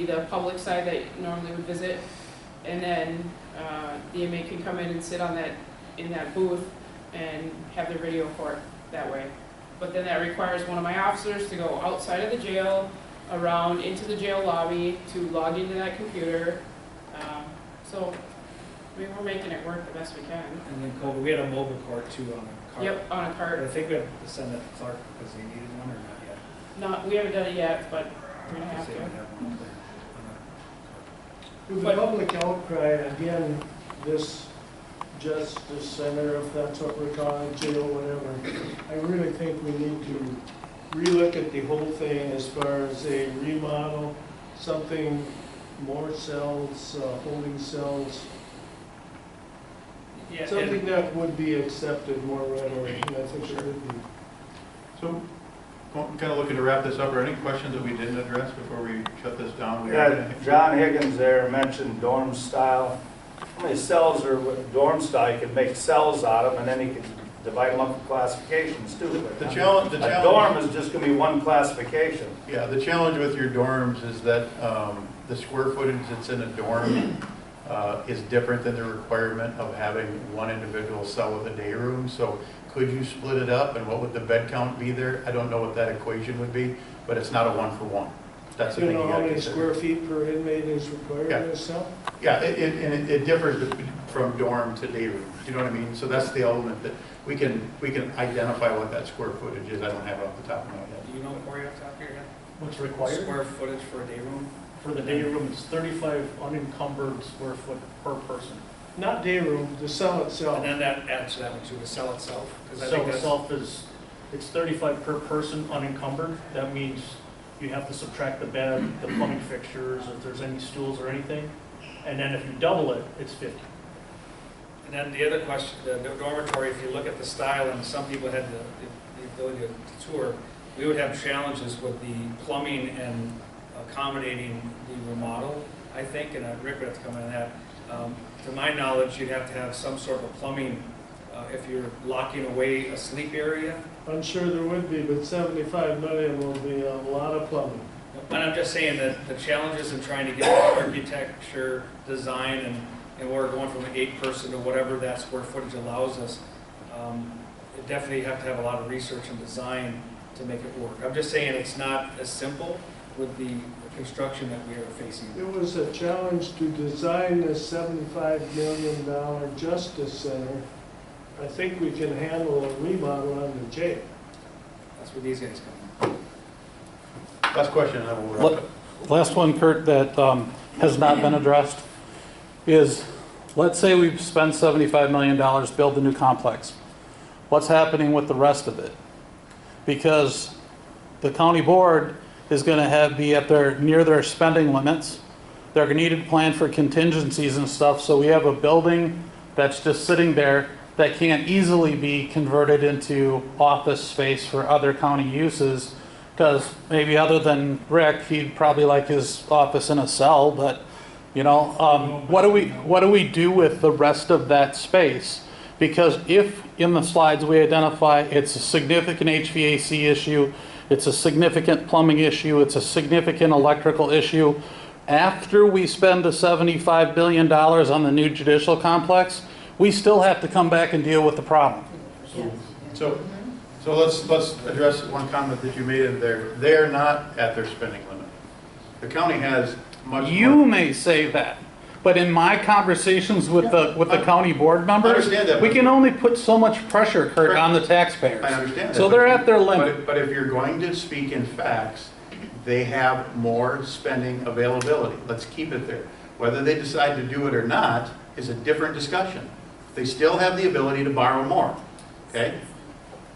the public side that normally would visit, and then the inmate can come in and sit on that, in that booth and have their video court that way. But then that requires one of my officers to go outside of the jail, around into the jail lobby to log into that computer. So, I mean, we're making it work the best we can. And then Colby, we had a mobile court too on a cart. Yep, on a But cart. I think we have to send that to Clark because they needed one or not yet. Not, we haven't done it yet, but we're gonna have Say to. we have one up there on With the public outcry, again, this Justice Center, if that's what we're calling it, jail, whatever, I really think we need to relook at the whole thing as far as a remodel, something, more cells, holding cells, Yeah, something that would be accepted more readily, and I think it would be. So, kind of looking to wrap this up, are any questions that we didn't address before we shut this down? Yeah, John Higgins there mentioned dorm style. How many cells are with dorm style? You could make cells out of them, and then you could divide them up in classifications too. The challenge, A dorm is just going to be one classification. yeah, the challenge with your dorms is that the square footage that's in a dorm is different than the requirement of having one individual cell with a day room. So could you split it up, and what would the bed count be there? I don't know what that equation would be, but it's not a one-for-one. That's the You thing you know how gotta many consider. square feet per inmate is required in Yeah. a cell? Yeah, it differs from dorm to day room. You know what I mean? So that's the element that we can identify what that square footage is. I don't have it off the top of my head. Do you know, Corey, off the top of your head? What's required? Square footage for a day room? For the day room, it's 35 unencumbered square foot per person. Not day room, the cell itself. And then that adds to that one too, the cell itself. 'Cause I Cell think that's- itself is, it's 35 per person unencumbered. That means you have to subtract the bed, the plumbing fixtures, if there's any stools or anything. And then if you double it, it's 50. And then the other question, the dormitory, if you look at the style, and some people had the ability to tour, we would have challenges with the plumbing and accommodating the remodel, I think, and Rick would have to come in on that. To my knowledge, you'd have to have some sort of plumbing if you're locking away a sleep area. I'm sure there would be, but 75 million will be a lot of plumbing. And I'm just saying that the challenges in trying to get the architecture, design, and we're going from an 8-person to whatever that square footage allows us, it definitely have to have a lot of research and design to make it work. I'm just saying it's not as simple with the construction that we are facing. It was a challenge to design this $75 million Justice Center. I think we can handle a remodel on the jail. That's where these guys come in. Last question, and then we'll wrap it. Last one, Kurt, that has not been addressed is, let's say we've spent $75 million to build the new complex. What's happening with the rest of it? Because the county board is going to be at near their spending limits. They're going to need to plan for contingencies and stuff. So we have a building that's just sitting there that can't easily be converted into office space for other county uses. Because maybe other than Rick, he'd probably like his office in a cell. But you know, what do we do with the rest of that space? Because if in the slides we identify it's a significant HVAC issue, it's a significant plumbing issue, it's a significant electrical issue, after we spend the $75 billion on the new judicial complex, we still have to come back and deal with the problem. So let's address one comment that you made in there. They're not at their spending limit. The county has much You more. may say that, but in my conversations with the county board members, understand that, we but- can only put so much pressure, Kurt, on the taxpayers. I understand that. So they're at their limit. But if you're going to speak in facts, they have more spending availability. Let's keep it there. Whether they decide to do it or not is a different discussion. They still have the ability to borrow more, okay?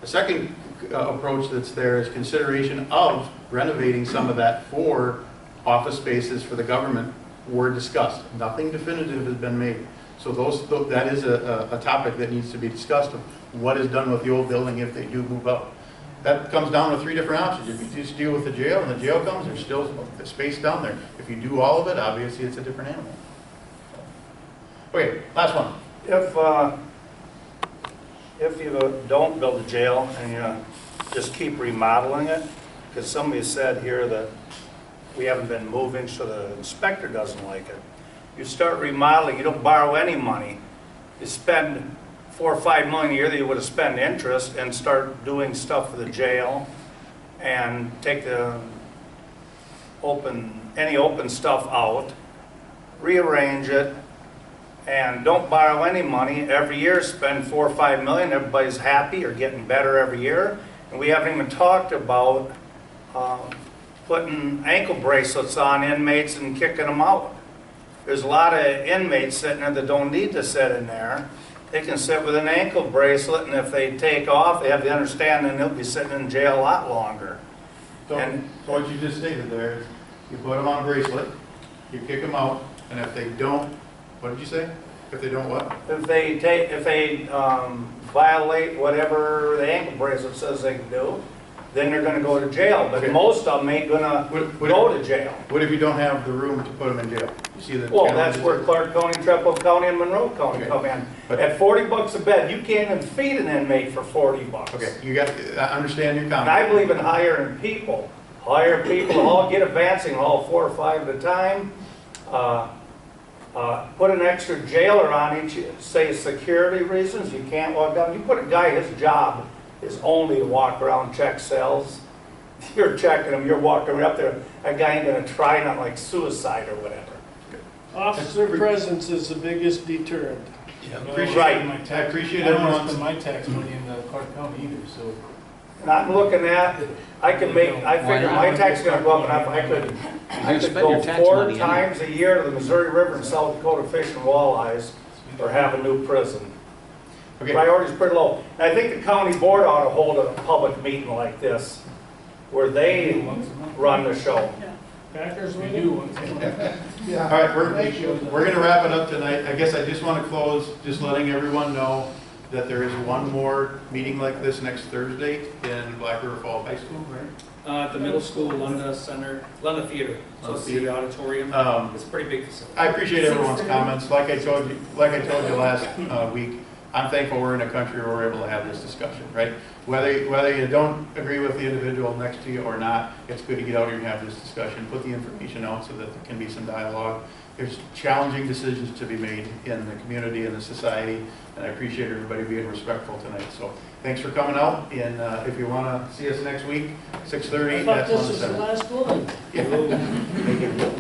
The second approach that's there is consideration of renovating some of that for office spaces for the government were discussed. Nothing definitive has been made. So that is a topic that needs to be discussed of what is done with the old building if they do move out. That comes down to 3 different options. If you just deal with the jail and the jail comes, there's still space down there. If you do all of it, obviously it's a different animal. Okay, last one. If you don't build a jail and you just keep remodeling it, because somebody said here that we haven't been moving, so the inspector doesn't like it. You start remodeling, you don't borrow any money. You spend 4 or 5 million a year that you would have spent interest and start doing stuff for the jail and take the any open stuff out, rearrange it, and don't borrow any money. Every year spend 4 or 5 million, everybody's happy or getting better every year. And we haven't even talked about putting ankle bracelets on inmates and kicking them out. There's a lot of inmates sitting there that don't need to sit in there. They can sit with an ankle bracelet, and if they take off, they have the understanding they'll be sitting in jail a lot longer. So what you just stated there is, you put them on a bracelet, you kick them out, and if they don't, what did you say? If they don't what? If they violate whatever the ankle bracelet says they can do, then they're gonna go to jail. But Okay. most of them ain't gonna go to jail. What if you don't have the room to put them in jail? You see the Well, that's challenges where there? Clark County, Trumbull County, and Monroe County Okay. come in. But- At 40 bucks a bed, you can't even feed an inmate for 40 bucks. Okay, you got, I understand your And comment. I believe in hiring people. Hire people, all get advancing, all 4 or 5 at a time. Put an extra jailer on each, say security reasons, you can't walk down. You put a guy, his job is only to walk around, check cells. You're checking him, you're walking up there, that guy ain't gonna try not like suicide or whatever. Officer presence is the biggest deterrent. Appreciate- Right. I appreciate I don't want to everyone's, spend my tax money in Clark County either, so. And I'm looking at, I figure my tax is gonna go up enough, I could spend your go tax 4 money anyway. times a year to the Missouri River and South Dakota fishing walleyes or have a new prison. okay, Priority's pretty low. And I think the county board ought to hold a public meeting like this where they run the show. Packers We win do it? once a month. Yeah. all right, Thank you. we're gonna wrap it up tonight. I guess I just wanna close, just letting everyone know that there is one more meeting like this next Thursday in Black River Falls High School, right? At the middle school, Lunda Center, Lunda Theater, so it's the auditorium. It's a pretty big facility. I appreciate everyone's comments. Like I told you last week, I'm thankful we're in a country where we're able to have this discussion, right? Whether you don't agree with the individual next to you or not, it's good to get out here and have this discussion, put the information out so that there can be some dialogue. There's challenging decisions to be made in the community and the society, and I appreciate everybody being respectful tonight. So thanks for coming out, and if you want to see us next week, 6:30, I thought that's on this the was the 7th. last one. Yeah. Thank you.